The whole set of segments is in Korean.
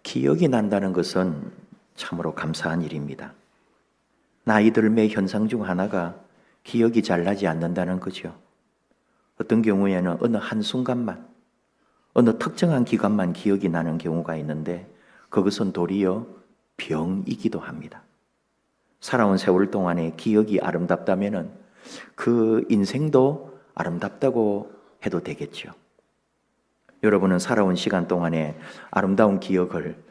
기억이 난다는 것은 참으로 감사한 일입니다. 나이 들매 현상 중 하나가 기억이 잘 나지 않는다는 거죠. 어떤 경우에는 어느 한순간만, 어느 특정한 기간만 기억이 나는 경우가 있는데 그것은 도리어 병이기도 합니다. 살아온 세월 동안에 기억이 아름답다면 그 인생도 아름답다고 해도 되겠죠. 여러분은 살아온 시간 동안에 아름다운 기억을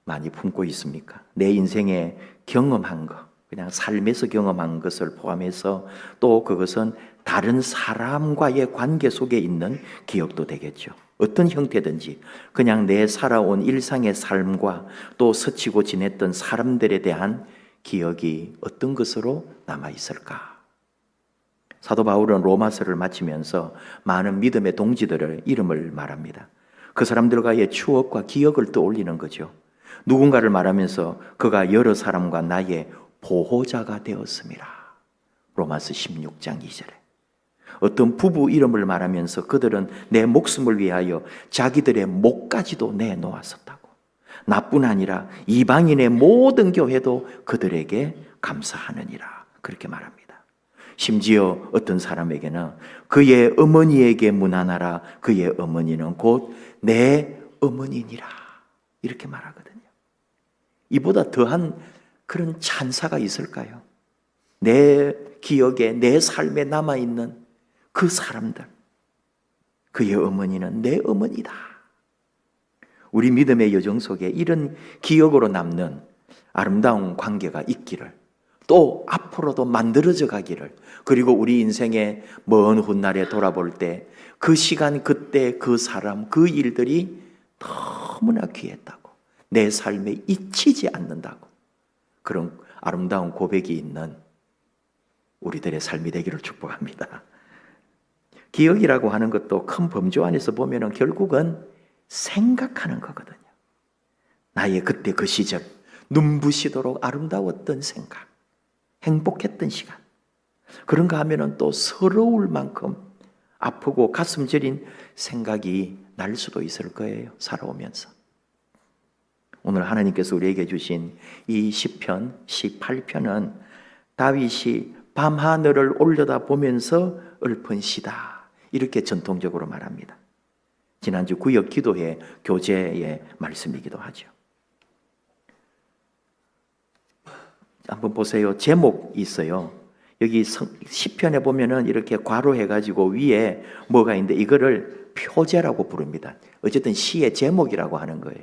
많이 품고 있습니까? 내 인생에 경험한 것, 그냥 삶에서 경험한 것을 포함해서 또 그것은 다른 사람과의 관계 속에 있는 기억도 되겠죠. 어떤 형태든지 그냥 내 살아온 일상의 삶과 또 스치고 지냈던 사람들에 대한 기억이 어떤 것으로 남아있을까? 사도 바울은 로마서를 마치면서 많은 믿음의 동지들의 이름을 말합니다. 그 사람들과의 추억과 기억을 떠올리는 거죠. 누군가를 말하면서 그가 여러 사람과 나의 보호자가 되었습니다. 로마서 16장 2절에. 어떤 부부 이름을 말하면서 그들은 내 목숨을 위하여 자기들의 목까지도 내놓았었다고. 나뿐 아니라 이방인의 모든 교회도 그들에게 감사하느니라. 그렇게 말합니다. 심지어 어떤 사람에게는 그의 어머니에게 문안하라. 그의 어머니는 곧 내 어머니니라. 이렇게 말하거든요. 이보다 더한 그런 찬사가 있을까요? 내 기억에, 내 삶에 남아있는 그 사람들, 그의 어머니는 내 어머니다. 우리 믿음의 여정 속에 이런 기억으로 남는 아름다운 관계가 있기를, 또 앞으로도 만들어져 가기를, 그리고 우리 인생의 먼 훗날에 돌아볼 때 그 시간, 그때, 그 사람, 그 일들이 너무나 귀했다고, 내 삶에 잊히지 않는다고, 그런 아름다운 고백이 있는 우리들의 삶이 되기를 축복합니다. 기억이라고 하는 것도 큰 범주 안에서 보면 결국은 생각하는 거거든요. 나의 그때 그 시절, 눈부시도록 아름다웠던 생각, 행복했던 시간, 그런가 하면 또 서러울 만큼 아프고 가슴 저린 생각이 날 수도 있을 거예요. 살아오면서. 오늘 하나님께서 우리에게 주신 이 시편 18편은 다윗이 밤하늘을 올려다보면서 읊은 시다, 이렇게 전통적으로 말합니다. 지난주 구역 기도회 교재의 말씀이기도 하죠. 한번 보세요. 제목이 있어요. 여기 시편에 보면은 이렇게 괄호해가지고 위에 뭐가 있는데 이거를 표제라고 부릅니다. 어쨌든 시의 제목이라고 하는 거예요.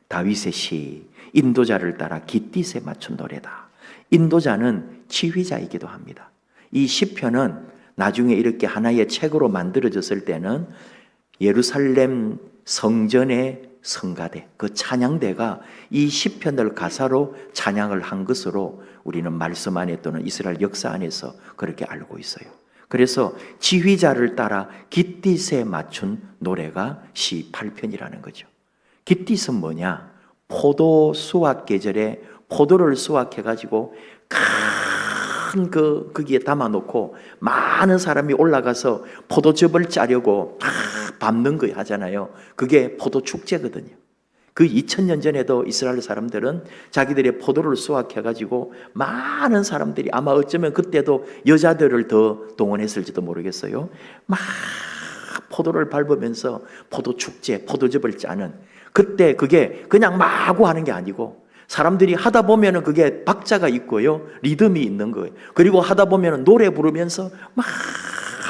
다윗의 시, 인도자를 따라 깃딧에 맞춘 노래다. 인도자는 지휘자이기도 합니다. 이 시편은 나중에 이렇게 하나의 책으로 만들어졌을 때는 예루살렘 성전의 성가대, 그 찬양대가 이 시편을 가사로 찬양을 한 것으로 우리는 말씀 안에 또는 이스라엘 역사 안에서 그렇게 알고 있어요. 그래서 지휘자를 따라 깃딧에 맞춘 노래가 시 8편이라는 거죠. 깃딧은 뭐냐? 포도 수확 계절에 포도를 수확해가지고 큰 거기에 담아놓고 많은 사람이 올라가서 포도즙을 짜려고 밟는 거 하잖아요. 그게 포도 축제거든요. 그 2000년 전에도 이스라엘 사람들은 자기들의 포도를 수확해가지고 많은 사람들이, 아마 어쩌면 그때도 여자들을 더 동원했을지도 모르겠어요. 막 포도를 밟으면서 포도 축제, 포도즙을 짜는, 그때 그게 그냥 마구 하는 게 아니고 사람들이 하다 보면은 그게 박자가 있고요, 리듬이 있는 거예요. 그리고 하다 보면은 노래 부르면서 막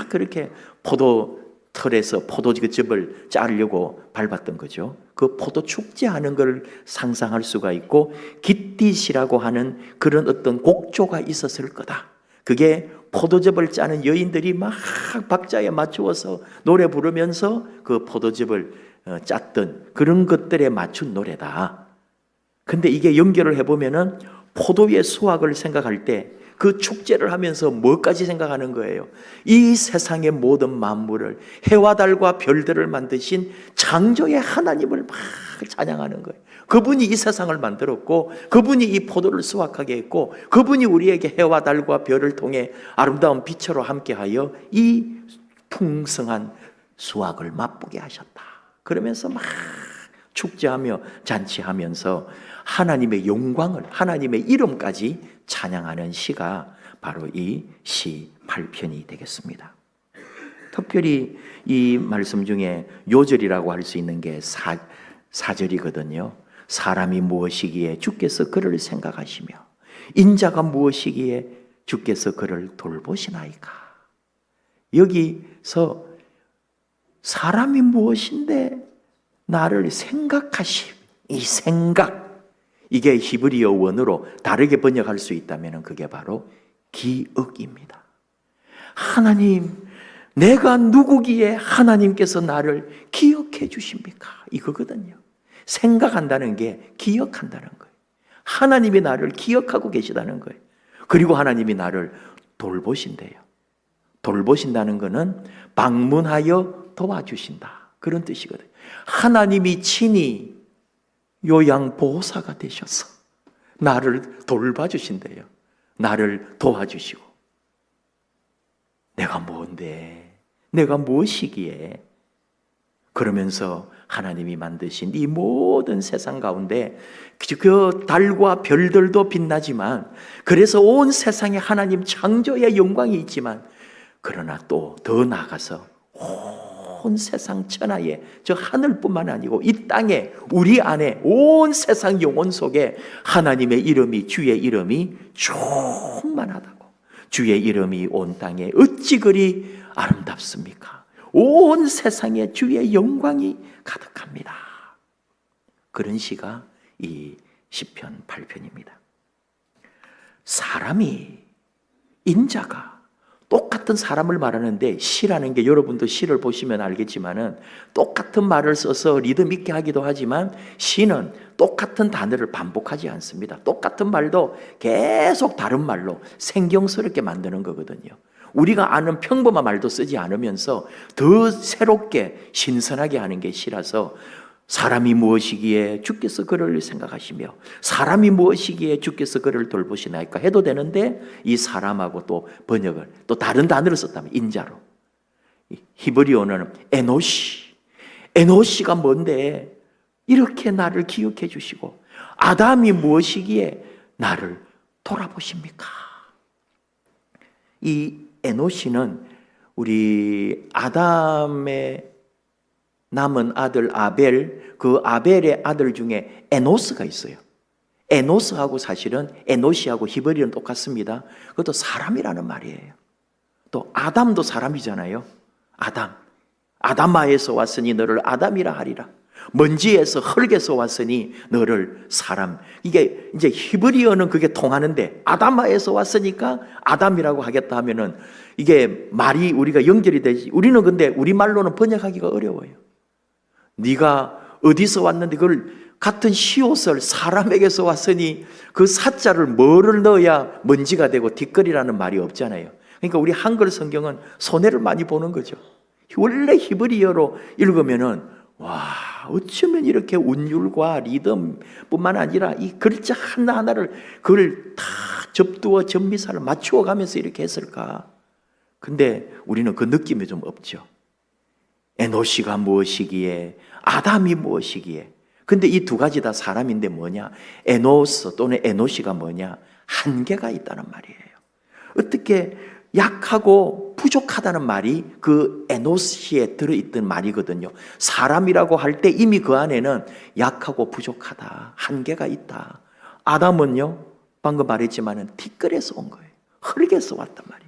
그렇게 포도 털에서 포도즙을 짜려고 밟았던 거죠. 그 포도 축제하는 걸 상상할 수가 있고, 깃딧이라고 하는 그런 어떤 곡조가 있었을 거다. 그게 포도즙을 짜는 여인들이 막 박자에 맞추어서 노래 부르면서 그 포도즙을 짰던 그런 것들에 맞춘 노래다. 근데 이게 연결을 해보면은 포도의 수확을 생각할 때 그 축제를 하면서 뭐까지 생각하는 거예요? 이 세상의 모든 만물을, 해와 달과 별들을 만드신 창조의 하나님을 막 찬양하는 거예요. 그분이 이 세상을 만들었고, 그분이 이 포도를 수확하게 했고, 그분이 우리에게 해와 달과 별을 통해 아름다운 빛으로 함께하여 이 풍성한 수확을 맛보게 하셨다. 그러면서 막 축제하며 잔치하면서 하나님의 영광을, 하나님의 이름까지 찬양하는 시가 바로 이 시 8편이 되겠습니다. 특별히 이 말씀 중에 요절이라고 할 수 있는 게 4절이거든요. 사람이 무엇이기에 주께서 그를 생각하시며 인자가 무엇이기에 주께서 그를 돌보시나이까. 여기서 사람이 무엇인데 나를 생각하심, 이 생각, 이게 히브리어 원어로 다르게 번역할 수 있다면 그게 바로 기억입니다. 하나님, 내가 누구기에 하나님께서 나를 기억해 주십니까? 이거거든요. 생각한다는 게 기억한다는 거예요. 하나님이 나를 기억하고 계시다는 거예요. 그리고 하나님이 나를 돌보신대요. 돌보신다는 것은 방문하여 도와주신다, 그런 뜻이거든요. 하나님이 친히 요양보호사가 되셔서 나를 돌봐주신대요. 나를 도와주시고. 내가 뭔데? 내가 무엇이기에? 그러면서 하나님이 만드신 이 모든 세상 가운데 그 달과 별들도 빛나지만, 그래서 온 세상에 하나님 창조의 영광이 있지만, 그러나 또 더 나아가서 온 세상 천하에 저 하늘뿐만 아니고 이 땅에 우리 안에 온 세상 영혼 속에 하나님의 이름이, 주의 이름이 충만하다고. 주의 이름이 온 땅에 어찌 그리 아름답습니까? 온 세상에 주의 영광이 가득합니다. 그런 시가 이 시편 8편입니다. 사람이, 인자가 똑같은 사람을 말하는데, 시라는 게 여러분도 시를 보시면 알겠지만은 똑같은 말을 써서 리듬 있게 하기도 하지만 시는 똑같은 단어를 반복하지 않습니다. 똑같은 말도 계속 다른 말로 생경스럽게 만드는 거거든요. 우리가 아는 평범한 말도 쓰지 않으면서 더 새롭게 신선하게 하는 게 시라서, 사람이 무엇이기에 주께서 그를 생각하시며 사람이 무엇이기에 주께서 그를 돌보시나이까 해도 되는데, 이 사람하고 또 번역을 또 다른 단어를 썼다면 인자로, 히브리어는 에노시, 에노시가 뭔데 이렇게 나를 기억해 주시고 아담이 무엇이기에 나를 돌아보십니까? 이 에노시는 우리 아담의 남은 아들 아벨, 그 아벨의 아들 중에 에노스가 있어요. 에노스하고 사실은 에노시하고 히브리어는 똑같습니다. 그것도 사람이라는 말이에요. 또 아담도 사람이잖아요. 아담아에서 왔으니 너를 아담이라 하리라. 먼지에서 흙에서 왔으니 너를 사람. 이게 이제 히브리어는 그게 통하는데, 아담아에서 왔으니까 아담이라고 하겠다 하면은 이게 말이 우리가 연결이 되지. 우리는 근데 우리말로는 번역하기가 어려워요. 네가 어디서 왔는데 그걸 같은 시옷을 사람에게서 왔으니 그 사자를 뭐를 넣어야 먼지가 되고 뒷거리라는 말이 없잖아요. 그러니까 우리 한글 성경은 손해를 많이 보는 거죠. 원래 히브리어로 읽으면은 와, 어쩌면 이렇게 운율과 리듬뿐만 아니라 이 글자 하나하나를 그걸 다 접두어 접미사를 맞추어 가면서 이렇게 했을까? 근데 우리는 그 느낌이 좀 없죠. 에노시가 무엇이기에, 아담이 무엇이기에. 근데 이 두 가지 다 사람인데 뭐냐? 에노스 또는 에노시가 뭐냐? 한계가 있다는 말이에요. 어떻게 약하고 부족하다는 말이 그 에노시에 들어있던 말이거든요. 사람이라고 할 때 이미 그 안에는 약하고 부족하다, 한계가 있다. 아담은요, 방금 말했지만은 티끌에서 온 거예요. 흙에서 왔단 말이에요.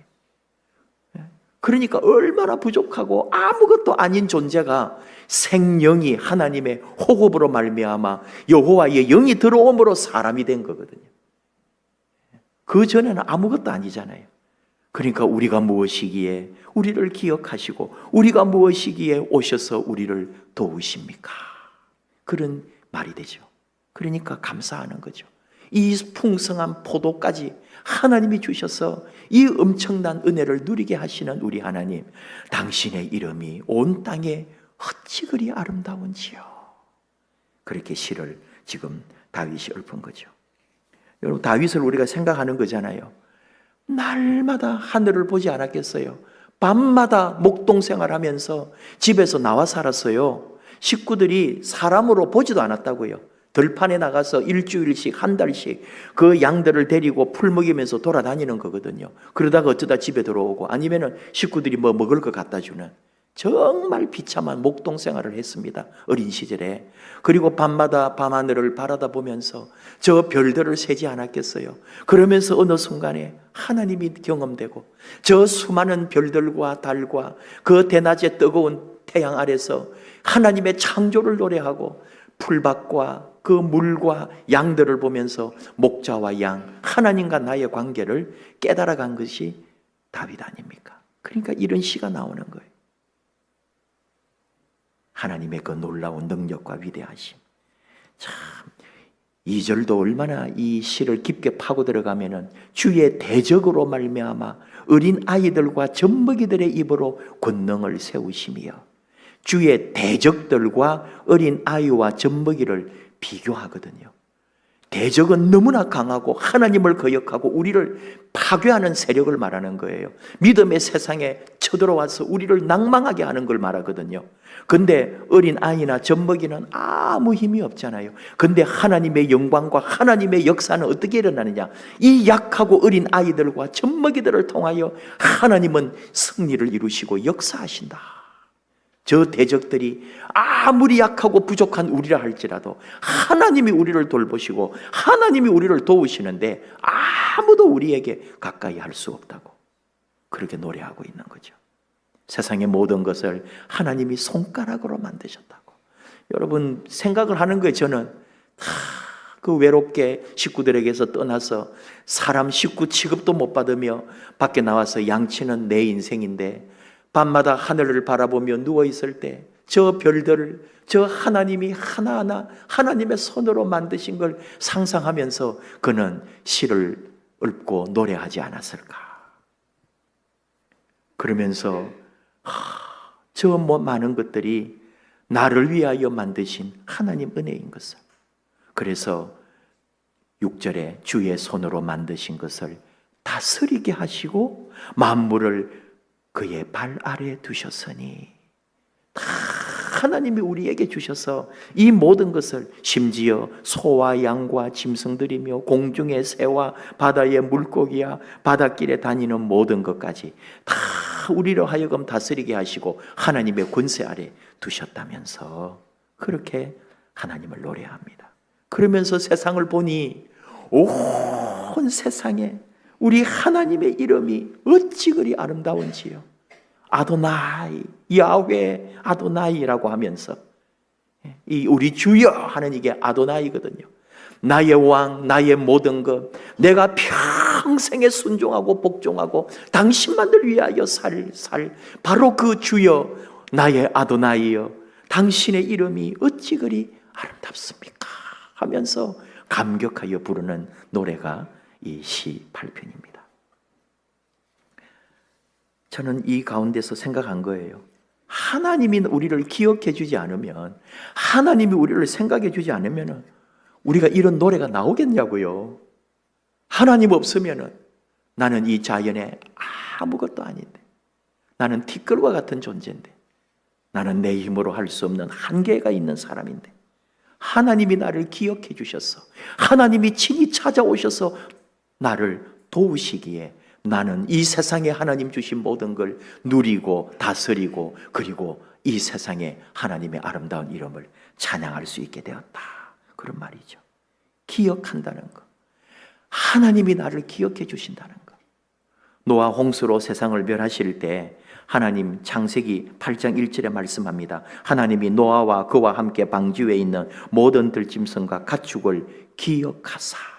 그러니까 얼마나 부족하고 아무것도 아닌 존재가 생명이 하나님의 호흡으로 말미암아 여호와의 영이 들어옴으로 사람이 된 거거든요. 그 전에는 아무것도 아니잖아요. 그러니까 우리가 무엇이기에 우리를 기억하시고 우리가 무엇이기에 오셔서 우리를 도우십니까? 그런 말이 되죠. 그러니까 감사하는 거죠. 이 풍성한 포도까지 하나님이 주셔서 이 엄청난 은혜를 누리게 하시는 우리 하나님, 당신의 이름이 온 땅에 어찌 그리 아름다운지요. 그렇게 시를 지금 다윗이 읊은 거죠. 여러분, 다윗을 우리가 생각하는 거잖아요. 날마다 하늘을 보지 않았겠어요? 밤마다 목동생활하면서 집에서 나와 살았어요. 식구들이 사람으로 보지도 않았다고요. 들판에 나가서 일주일씩 한 달씩 그 양들을 데리고 풀 먹이면서 돌아다니는 거거든요. 그러다가 어쩌다 집에 들어오고 아니면은 식구들이 뭐 먹을 거 갖다 주는 정말 비참한 목동 생활을 했습니다. 어린 시절에. 그리고 밤마다 밤하늘을 바라다 보면서 저 별들을 세지 않았겠어요. 그러면서 어느 순간에 하나님이 경험되고 저 수많은 별들과 달과 그 대낮에 뜨거운 태양 아래서 하나님의 창조를 노래하고 풀밭과 그 물과 양들을 보면서 목자와 양, 하나님과 나의 관계를 깨달아간 것이 다윗 아닙니까? 그러니까 이런 시가 나오는 거예요. 하나님의 그 놀라운 능력과 위대하심. 참, 2절도 얼마나 이 시를 깊게 파고 들어가면은 주의 대적으로 말미암아 어린 아이들과 젖먹이들의 입으로 권능을 세우시며 주의 대적들과 어린 아이와 젖먹이를 비교하거든요. 대적은 너무나 강하고 하나님을 거역하고 우리를 파괴하는 세력을 말하는 거예요. 믿음의 세상에 쳐들어와서 우리를 낭망하게 하는 걸 말하거든요. 근데 어린 아이나 젖먹이는 아무 힘이 없잖아요. 근데 하나님의 영광과 하나님의 역사는 어떻게 일어나느냐? 이 약하고 어린 아이들과 젖먹이들을 통하여 하나님은 승리를 이루시고 역사하신다. 저 대적들이 아무리 약하고 부족한 우리라 할지라도 하나님이 우리를 돌보시고 하나님이 우리를 도우시는데 아무도 우리에게 가까이 할 수 없다고 그렇게 노래하고 있는 거죠. 세상의 모든 것을 하나님이 손가락으로 만드셨다고. 여러분 생각을 하는 거예요. 저는 그 외롭게 식구들에게서 떠나서 사람 식구 취급도 못 받으며 밖에 나와서 양치는 내 인생인데 밤마다 하늘을 바라보며 누워있을 때 저 별들을 저 하나님이 하나하나 하나님의 손으로 만드신 걸 상상하면서 그는 시를 읊고 노래하지 않았을까. 그러면서 저 많은 것들이 나를 위하여 만드신 하나님 은혜인 것을, 그래서 6절에 주의 손으로 만드신 것을 다스리게 하시고 만물을 그의 발 아래 두셨으니, 다 하나님이 우리에게 주셔서 이 모든 것을, 심지어 소와 양과 짐승들이며 공중의 새와 바다의 물고기야 바닷길에 다니는 모든 것까지 다 우리로 하여금 다스리게 하시고 하나님의 권세 아래 두셨다면서 그렇게 하나님을 노래합니다. 그러면서 세상을 보니 온 세상에 우리 하나님의 이름이 어찌 그리 아름다운지요. 아도나이, 야훼 아도나이라고 하면서 이 우리 주여 하는 이게 아도나이거든요. 나의 왕, 나의 모든 것, 내가 평생에 순종하고 복종하고 당신만을 위하여 살 바로 그 주여, 나의 아도나이여, 당신의 이름이 어찌 그리 아름답습니까? 하면서 감격하여 부르는 노래가 이 시 8편입니다. 저는 이 가운데서 생각한 거예요. 하나님이 우리를 기억해 주지 않으면, 하나님이 우리를 생각해 주지 않으면 우리가 이런 노래가 나오겠냐고요. 하나님 없으면 나는 이 자연에 아무것도 아닌데, 나는 티끌과 같은 존재인데, 나는 내 힘으로 할 수 없는 한계가 있는 사람인데, 하나님이 나를 기억해 주셔서 하나님이 친히 찾아오셔서 나를 도우시기에 나는 이 세상에 하나님 주신 모든 걸 누리고 다스리고 그리고 이 세상에 하나님의 아름다운 이름을 찬양할 수 있게 되었다. 그런 말이죠. 기억한다는 것. 하나님이 나를 기억해 주신다는 것. 노아 홍수로 세상을 멸하실 때 하나님 창세기 8장 1절에 말씀합니다. 하나님이 노아와 그와 함께 방주에 있는 모든 들짐승과 가축을 기억하사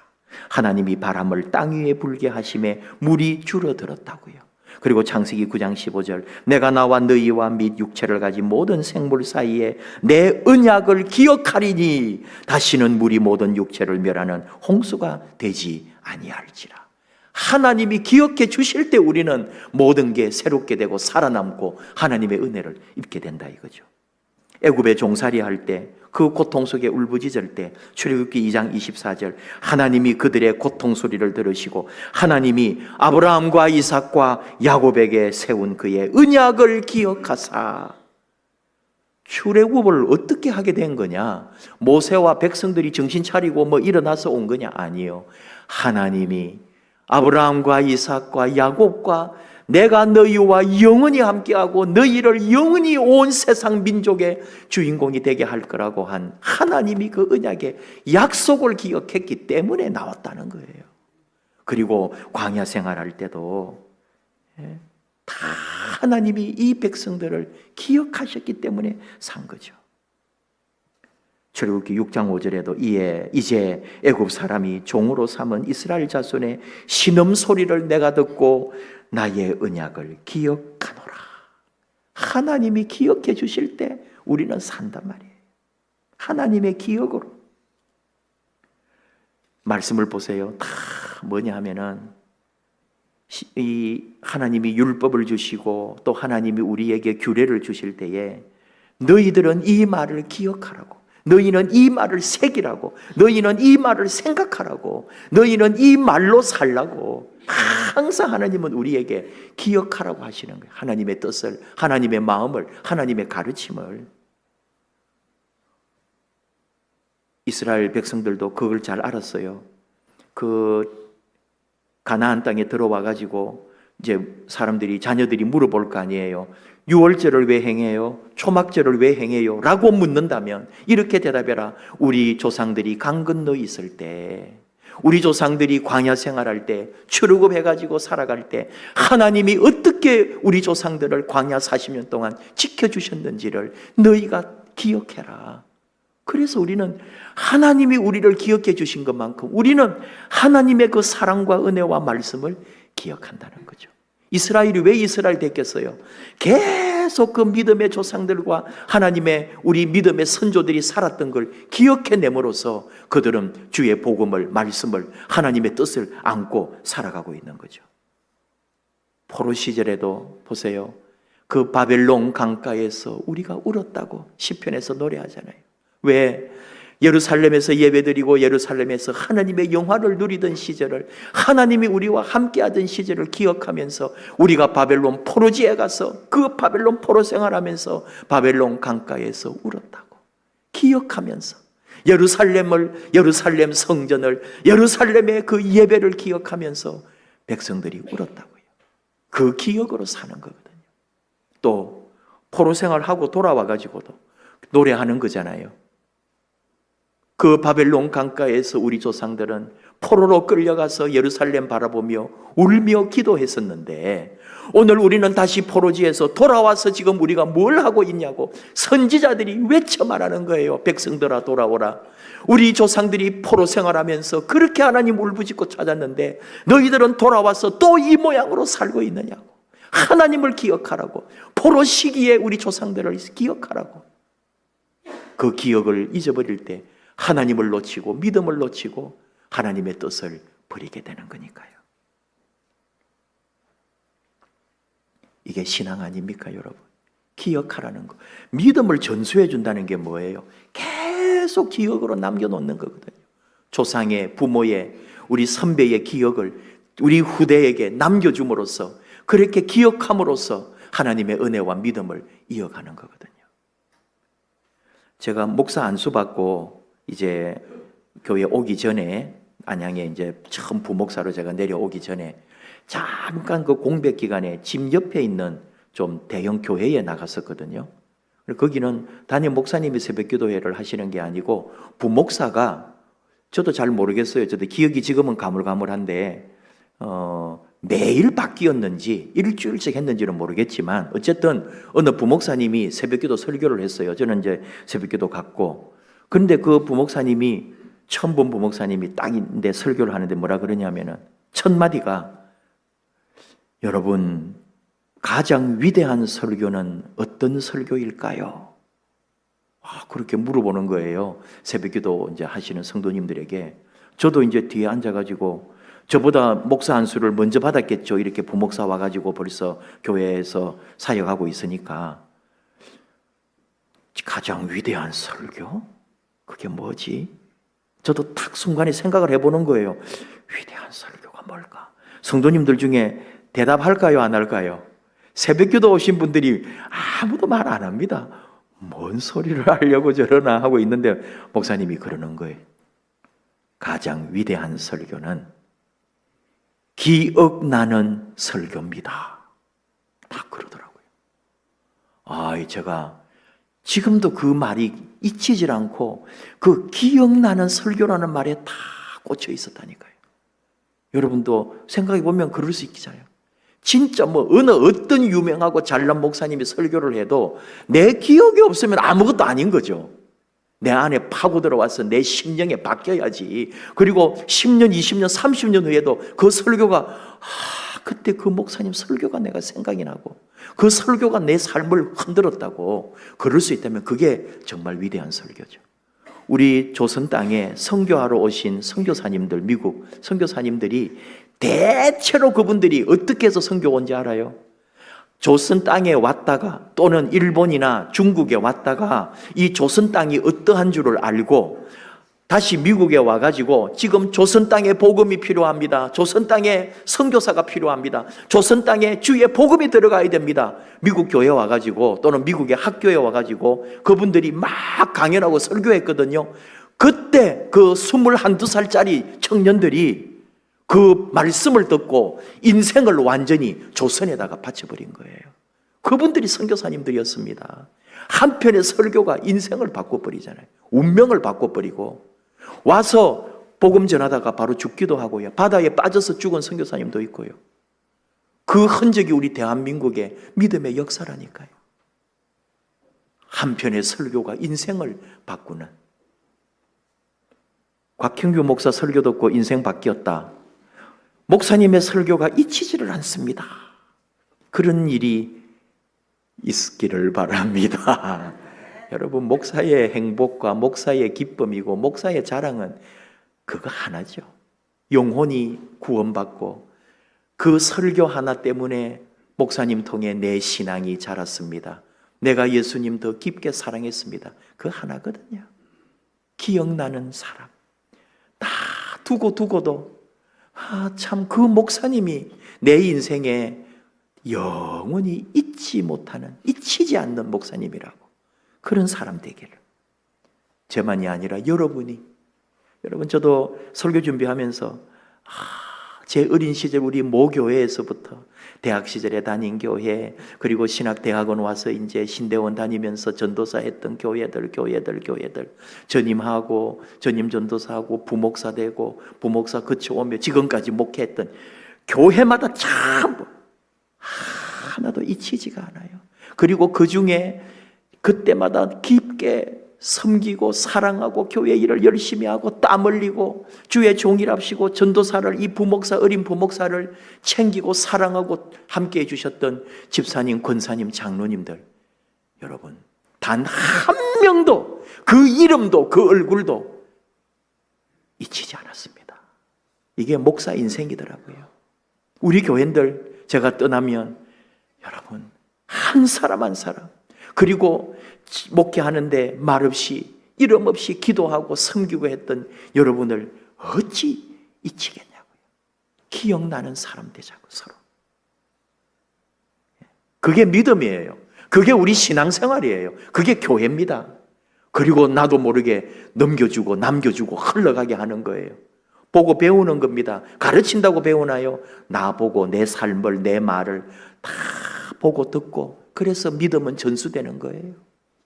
하나님이 바람을 땅 위에 불게 하심에 물이 줄어들었다고요. 그리고 창세기 9장 15절, 내가 나와 너희와 및 육체를 가진 모든 생물 사이에 내 언약을 기억하리니 다시는 물이 모든 육체를 멸하는 홍수가 되지 아니할지라. 하나님이 기억해 주실 때 우리는 모든 게 새롭게 되고 살아남고 하나님의 은혜를 입게 된다 이거죠. 애굽에 종살이 할 때 그 고통 속에 울부짖을 때 출애굽기 2장 24절, 하나님이 그들의 고통 소리를 들으시고 하나님이 아브라함과 이삭과 야곱에게 세운 그의 언약을 기억하사 출애굽을 어떻게 하게 된 거냐? 모세와 백성들이 정신 차리고 뭐 일어나서 온 거냐? 아니요. 하나님이 아브라함과 이삭과 야곱과 내가 너희와 영원히 함께하고 너희를 영원히 온 세상 민족의 주인공이 되게 할 거라고 한 하나님이 그 언약의 약속을 기억했기 때문에 나왔다는 거예요. 그리고 광야 생활할 때도 다 하나님이 이 백성들을 기억하셨기 때문에 산 거죠. 출애굽기 6장 5절에도 이제 애굽 사람이 종으로 삼은 이스라엘 자손의 신음 소리를 내가 듣고 나의 언약을 기억하노라. 하나님이 기억해 주실 때 우리는 산단 말이에요. 하나님의 기억으로. 말씀을 보세요. 다 뭐냐 하면은 이 하나님이 율법을 주시고 또 하나님이 우리에게 규례를 주실 때에 너희들은 이 말을 기억하라고, 너희는 이 말을 새기라고, 너희는 이 말을 생각하라고, 너희는 이 말로 살라고 항상 하나님은 우리에게 기억하라고 하시는 거예요. 하나님의 뜻을, 하나님의 마음을, 하나님의 가르침을. 이스라엘 백성들도 그걸 잘 알았어요. 그 가나안 땅에 들어와 가지고 이제 사람들이, 자녀들이 물어볼 거 아니에요. 유월절을 왜 행해요? 초막절을 왜 행해요? 라고 묻는다면 이렇게 대답해라. 우리 조상들이 강 건너 있을 때, 우리 조상들이 광야 생활할 때, 출애굽해가지고 살아갈 때 하나님이 어떻게 우리 조상들을 광야 40년 동안 지켜주셨는지를 너희가 기억해라. 그래서 우리는 하나님이 우리를 기억해 주신 것만큼 우리는 하나님의 그 사랑과 은혜와 말씀을 기억한다는 거죠. 이스라엘이 왜 이스라엘 됐겠어요? 계속 그 믿음의 조상들과 하나님의 우리 믿음의 선조들이 살았던 걸 기억해냄으로써 그들은 주의 복음을, 말씀을, 하나님의 뜻을 안고 살아가고 있는 거죠. 포로 시절에도 보세요. 그 바벨론 강가에서 우리가 울었다고 시편에서 노래하잖아요. 왜? 예루살렘에서 예배드리고 예루살렘에서 하나님의 영화를 누리던 시절을, 하나님이 우리와 함께하던 시절을 기억하면서 우리가 바벨론 포로지에 가서 그 바벨론 포로 생활하면서 바벨론 강가에서 울었다고 기억하면서 예루살렘 성전을, 예루살렘의 그 예배를 기억하면서 백성들이 울었다고요. 그 기억으로 사는 거거든요. 또 포로 생활하고 돌아와 가지고도 노래하는 거잖아요. 그 바벨론 강가에서 우리 조상들은 포로로 끌려가서 예루살렘 바라보며 울며 기도했었는데 오늘 우리는 다시 포로지에서 돌아와서 지금 우리가 뭘 하고 있냐고 선지자들이 외쳐 말하는 거예요. 백성들아 돌아오라. 우리 조상들이 포로 생활하면서 그렇게 하나님 울부짖고 찾았는데 너희들은 돌아와서 또 이 모양으로 살고 있느냐고. 하나님을 기억하라고. 포로 시기에 우리 조상들을 기억하라고. 그 기억을 잊어버릴 때 하나님을 놓치고 믿음을 놓치고 하나님의 뜻을 버리게 되는 거니까요. 이게 신앙 아닙니까, 여러분? 기억하라는 거. 믿음을 전수해 준다는 게 뭐예요? 계속 기억으로 남겨놓는 거거든요. 조상의, 부모의, 우리 선배의 기억을 우리 후대에게 남겨줌으로써, 그렇게 기억함으로써 하나님의 은혜와 믿음을 이어가는 거거든요. 제가 목사 안수 받고 이제 교회 오기 전에, 안양에 이제 처음 부목사로 제가 내려오기 전에 잠깐 그 공백 기간에 집 옆에 있는 좀 대형 교회에 나갔었거든요. 거기는 담임 목사님이 새벽기도회를 하시는 게 아니고 부목사가, 저도 잘 모르겠어요. 저도 기억이 지금은 가물가물한데 매일 바뀌었는지 일주일씩 했는지는 모르겠지만 어쨌든 어느 부목사님이 새벽기도 설교를 했어요. 저는 이제 새벽기도 갔고, 그런데 그 부목사님이, 처음 본 부목사님이 딱인데 설교를 하는데 뭐라 그러냐면은 첫 마디가, 여러분 가장 위대한 설교는 어떤 설교일까요? 그렇게 물어보는 거예요. 새벽기도 이제 하시는 성도님들에게. 저도 이제 뒤에 앉아가지고, 저보다 목사 안수를 먼저 받았겠죠. 이렇게 부목사 와가지고 벌써 교회에서 사역하고 있으니까. 가장 위대한 설교? 그게 뭐지? 저도 딱 순간에 생각을 해보는 거예요. 위대한 설교가 뭘까? 성도님들 중에 대답할까요? 안 할까요? 새벽기도 오신 분들이 아무도 말 안 합니다. 뭔 소리를 하려고 저러나 하고 있는데 목사님이 그러는 거예요. 가장 위대한 설교는 기억나는 설교입니다. 다 그러더라고요. 제가 지금도 그 말이 잊히질 않고 그 기억나는 설교라는 말에 다 꽂혀 있었다니까요. 여러분도 생각해 보면 그럴 수 있잖아요. 진짜 어떤 유명하고 잘난 목사님이 설교를 해도 내 기억이 없으면 아무것도 아닌 거죠. 내 안에 파고 들어와서 내 심령에 바뀌어야지. 그리고 10년, 20년, 30년 후에도 그 설교가 그때 그 목사님 설교가 내가 생각이 나고 그 설교가 내 삶을 흔들었다고 그럴 수 있다면 그게 정말 위대한 설교죠. 우리 조선 땅에 선교하러 오신 선교사님들, 미국 선교사님들이 대체로 그분들이 어떻게 해서 선교 온지 알아요? 조선 땅에 왔다가 또는 일본이나 중국에 왔다가 이 조선 땅이 어떠한 줄을 알고 다시 미국에 와가지고 지금 조선 땅에 복음이 필요합니다. 조선 땅에 선교사가 필요합니다. 조선 땅에 주의 복음이 들어가야 됩니다. 미국 교회 와가지고 또는 미국의 학교에 와가지고 그분들이 막 강연하고 설교했거든요. 그때 그 21~22살짜리 청년들이 그 말씀을 듣고 인생을 완전히 조선에다가 바쳐버린 거예요. 그분들이 선교사님들이었습니다. 한편의 설교가 인생을 바꿔버리잖아요. 운명을 바꿔버리고 와서 복음 전하다가 바로 죽기도 하고요. 바다에 빠져서 죽은 선교사님도 있고요. 그 흔적이 우리 대한민국의 믿음의 역사라니까요. 한편의 설교가 인생을 바꾸는. 곽형규 목사 설교 듣고 인생 바뀌었다. 목사님의 설교가 잊히지를 않습니다. 그런 일이 있기를 바랍니다. 여러분, 목사의 행복과 목사의 기쁨이고 목사의 자랑은 그거 하나죠. 영혼이 구원받고 그 설교 하나 때문에 목사님 통해 내 신앙이 자랐습니다. 내가 예수님 더 깊게 사랑했습니다. 그 하나거든요. 기억나는 사람. 다 두고도 참 그 목사님이 내 인생에 영원히 잊히지 않는 목사님이라고. 그런 사람 되기를. 저만이 아니라 여러분 저도 설교 준비하면서 제 어린 시절 우리 모교회에서부터 대학 시절에 다닌 교회, 그리고 신학대학원 와서 이제 신대원 다니면서 전도사 했던 교회들 전임하고 전임 전도사하고 부목사 되고 부목사 거쳐오며 지금까지 목회했던 교회마다 참 하나도 잊히지가 않아요. 그리고 그 중에 그때마다 깊게 섬기고 사랑하고 교회 일을 열심히 하고 땀 흘리고 주의 종이랍시고 전도사를, 이 부목사, 어린 부목사를 챙기고 사랑하고 함께 해주셨던 집사님, 권사님, 장로님들, 여러분 단 한 명도 그 이름도 그 얼굴도 잊히지 않았습니다. 이게 목사 인생이더라고요. 우리 교회들 제가 떠나면 여러분 한 사람 한 사람, 그리고 목회하는데 말없이 이름 없이 기도하고 섬기고 했던 여러분을 어찌 잊히겠냐고요. 기억나는 사람 되자고 서로. 그게 믿음이에요. 그게 우리 신앙생활이에요. 그게 교회입니다. 그리고 나도 모르게 넘겨주고 남겨주고 흘러가게 하는 거예요. 보고 배우는 겁니다. 가르친다고 배우나요? 나보고 내 삶을, 내 말을 다 보고 듣고, 그래서 믿음은 전수되는 거예요.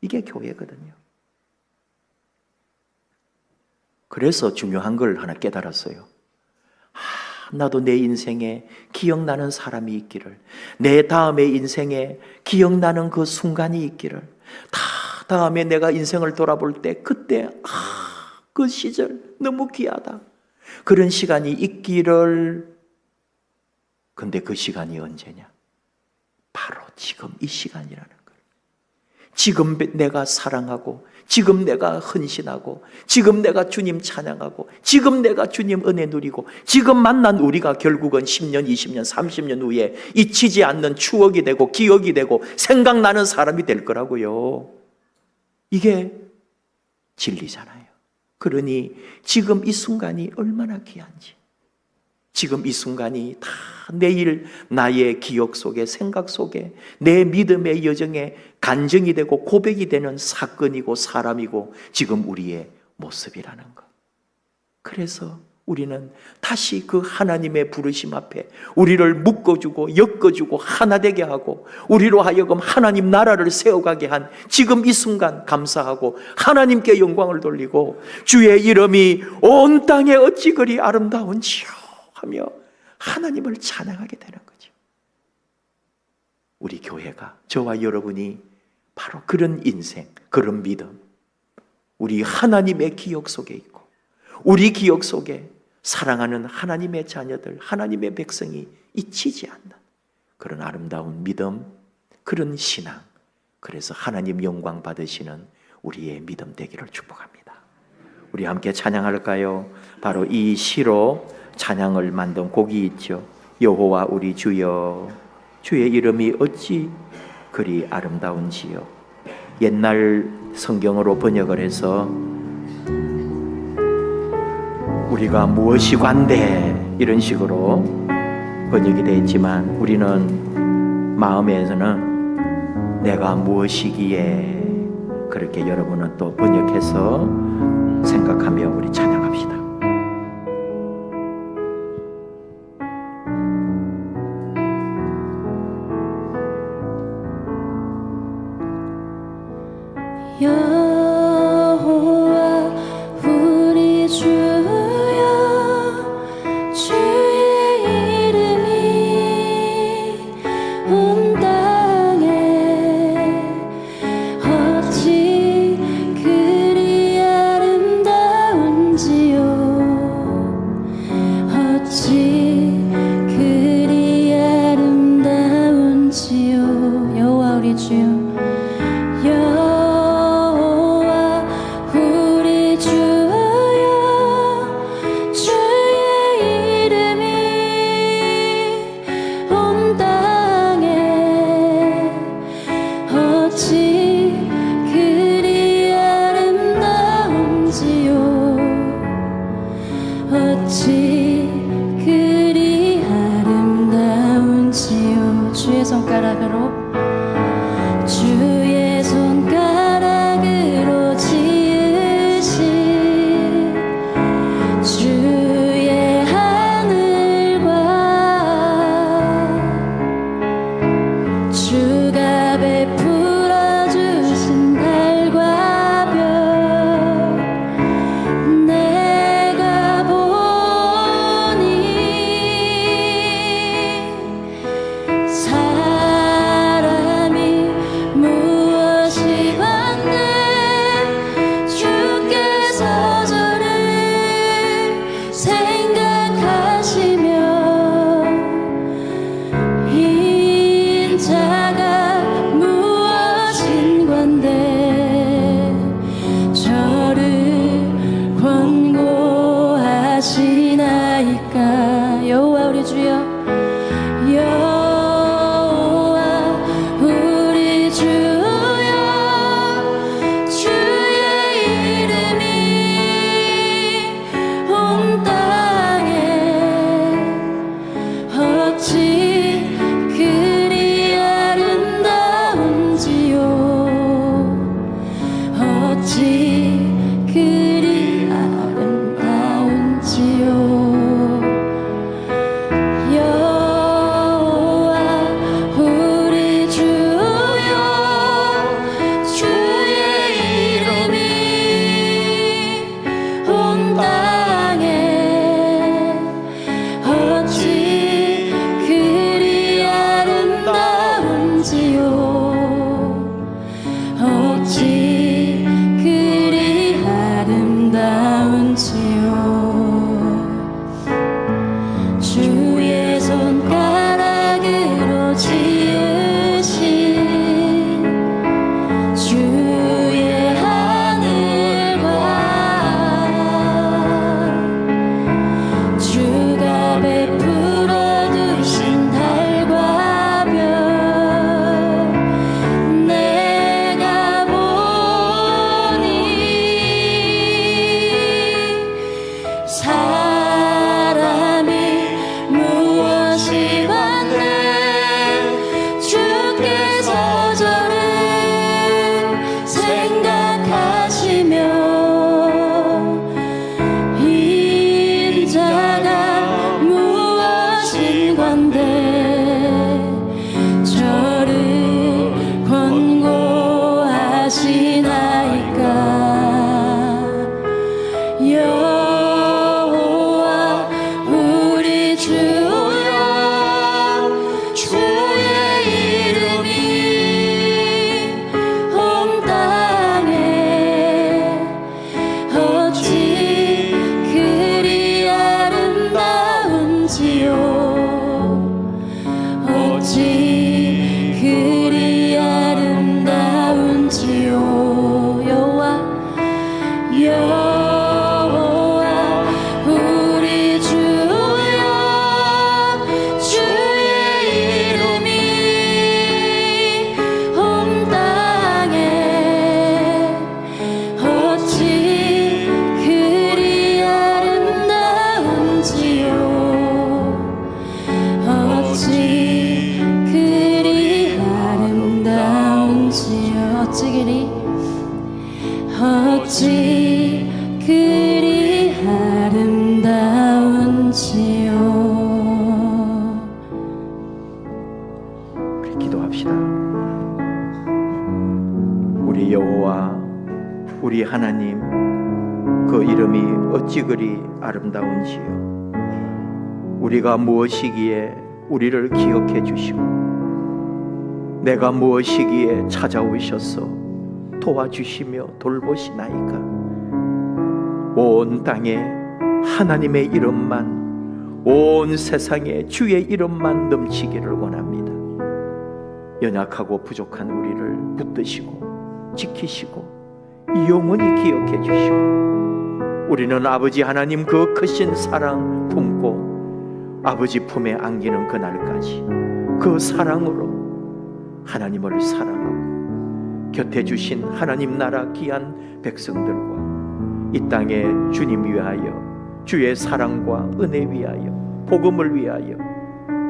이게 교회거든요. 그래서 중요한 걸 하나 깨달았어요. 나도 내 인생에 기억나는 사람이 있기를, 내 다음의 인생에 기억나는 그 순간이 있기를, 다음에 내가 인생을 돌아볼 때 그때 그 시절 너무 귀하다, 그런 시간이 있기를. 근데 그 시간이 언제냐? 바로 지금 이 시간이라는 거예요. 지금 내가 사랑하고, 지금 내가 헌신하고, 지금 내가 주님 찬양하고, 지금 내가 주님 은혜 누리고, 지금 만난 우리가 결국은 10년, 20년, 30년 후에 잊히지 않는 추억이 되고 기억이 되고 생각나는 사람이 될 거라고요. 이게 진리잖아요. 그러니 지금 이 순간이 얼마나 귀한지, 지금 이 순간이 다 내일 나의 기억 속에, 생각 속에, 내 믿음의 여정에 간증이 되고 고백이 되는 사건이고 사람이고 지금 우리의 모습이라는 것. 그래서 우리는 다시 그 하나님의 부르심 앞에 우리를 묶어주고 엮어주고 하나 되게 하고 우리로 하여금 하나님 나라를 세워가게 한 지금 이 순간 감사하고 하나님께 영광을 돌리고 주의 이름이 온 땅에 어찌 그리 아름다운지요 하며 하나님을 찬양하게 되는 거죠. 우리 교회가, 저와 여러분이 바로 그런 인생, 그런 믿음, 우리 하나님의 기억 속에 있고 우리 기억 속에 사랑하는 하나님의 자녀들, 하나님의 백성이 잊히지 않는 그런 아름다운 믿음, 그런 신앙, 그래서 하나님 영광 받으시는 우리의 믿음 되기를 축복합니다. 우리 함께 찬양할까요? 바로 이 시로 찬양을 만든 곡이 있죠. 여호와 우리 주여, 주의 이름이 어찌 그리 아름다운지요. 옛날 성경으로 번역을 해서 우리가 무엇이 관대 이런 식으로 번역이 되어 있지만 우리는 마음에서는 내가 무엇이기에, 그렇게 여러분은 또 번역해서 생각하며 우리 찬양합시다. 여호와 우리 주여, 주의 이름이 온 땅에 어찌 그리 아름다운지요. 어찌 그리 아름다운지요. 여호와 우리 주여, 어찌 그리 아름다운지요. 주의 손가락으로, 주의 손가락으로 지으신 주의 하늘과 주가 베풀어 주신 달과 별, 내가 사람이 무엇이 받네 주께서 저를 생각하시며 인자가 무엇인 건데 저를 권고하시나이까. 여호와 우리 주여, 여호와 우리 주여, 주의 이름이 온 땅에 어찌 그리 아름다운지요. 어찌 그리 아름다운지요. 어찌 그리 아름다운지요. 주의 손가락으로 지으신 주의 하늘과 주가 베풀어 두신 달과 별, 내가 보니 여호와 우리 주여 주의 이름이 온 땅에 어찌 그리 아름다운지요 어찌 그리 아름다운지요 여호와 우리 주여 주의 이름이 온 땅에 어찌 그리 아름다운지요 어찌 그리 아름다운지요 어찌 그리 아름다운지요. 우리 기도합시다. 우리 여호와 우리 하나님 그 이름이 어찌 그리 아름다운지요. 우리가 무엇이기에 우리를 기억해 주시고 내가 무엇이기에 찾아오셔서 도와주시며 돌보시나이까. 온 땅에 하나님의 이름만, 온 세상에 주의 이름만 넘치기를 원합니다. 연약하고 부족한 우리를 붙드시고 지키시고 영원히 기억해 주시고 우리는 아버지 하나님 그 크신 사랑 품고 아버지 품에 안기는 그날까지 그 사랑으로 하나님을 사랑하고 곁에 주신 하나님 나라 귀한 백성들과 이 땅에 주님 위하여 주의 사랑과 은혜 위하여 복음을 위하여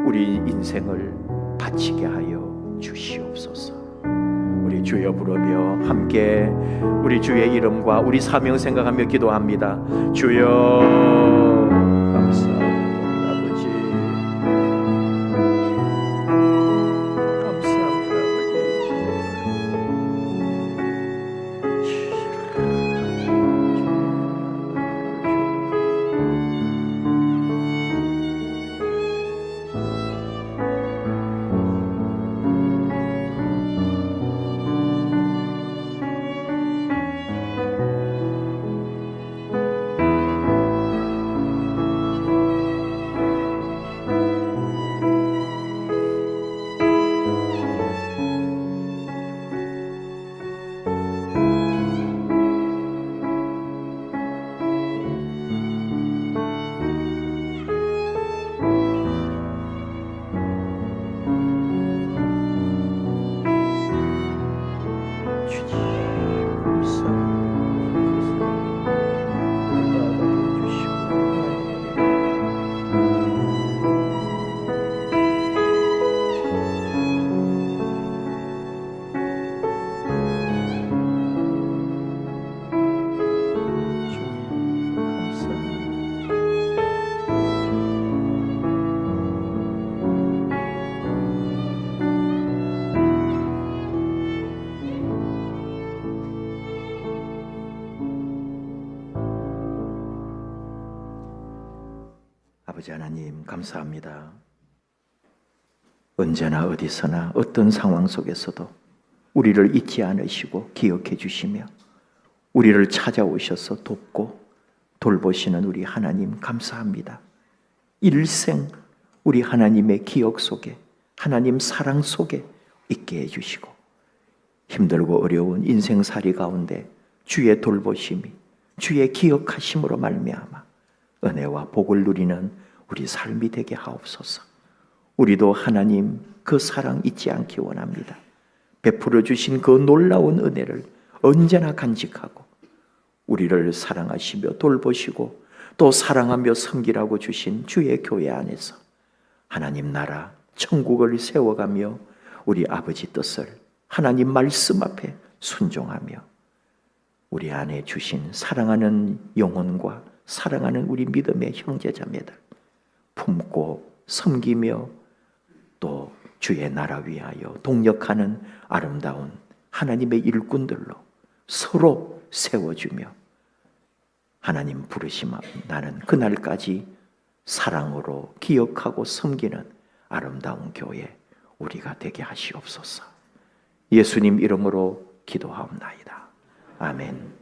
우리 인생을 바치게 하여 주시옵소서. 우리 주여 부르며 함께 우리 주의 이름과 우리 사명 생각하며 기도합니다. 주여 감사합니다. 아버지 감사합니다. 아버지 하나님 감사합니다. 언제나 어디서나 어떤 상황 속에서도 우리를 잊지 않으시고 기억해 주시며 우리를 찾아오셔서 돕고 돌보시는 우리 하나님 감사합니다. 일생 우리 하나님의 기억 속에 하나님 사랑 속에 있게 해주시고 힘들고 어려운 인생살이 가운데 주의 돌보심이 주의 기억하심으로 말미암아 은혜와 복을 누리는 우리 삶이 되게 하옵소서. 우리도 하나님 그 사랑 잊지 않기 원합니다. 베풀어 주신 그 놀라운 은혜를 언제나 간직하고 우리를 사랑하시며 돌보시고 또 사랑하며 섬기라고 주신 주의 교회 안에서 하나님 나라 천국을 세워가며 우리 아버지 뜻을 하나님 말씀 앞에 순종하며 우리 안에 주신 사랑하는 영혼과 사랑하는 우리 믿음의 형제자매들 품고 섬기며 또 주의 나라 위하여 동력하는 아름다운 하나님의 일꾼들로 서로 세워주며 하나님 부르심 나는 그날까지 사랑으로 기억하고 섬기는 아름다운 교회 우리가 되게 하시옵소서. 예수님 이름으로 기도하옵나이다. 아멘.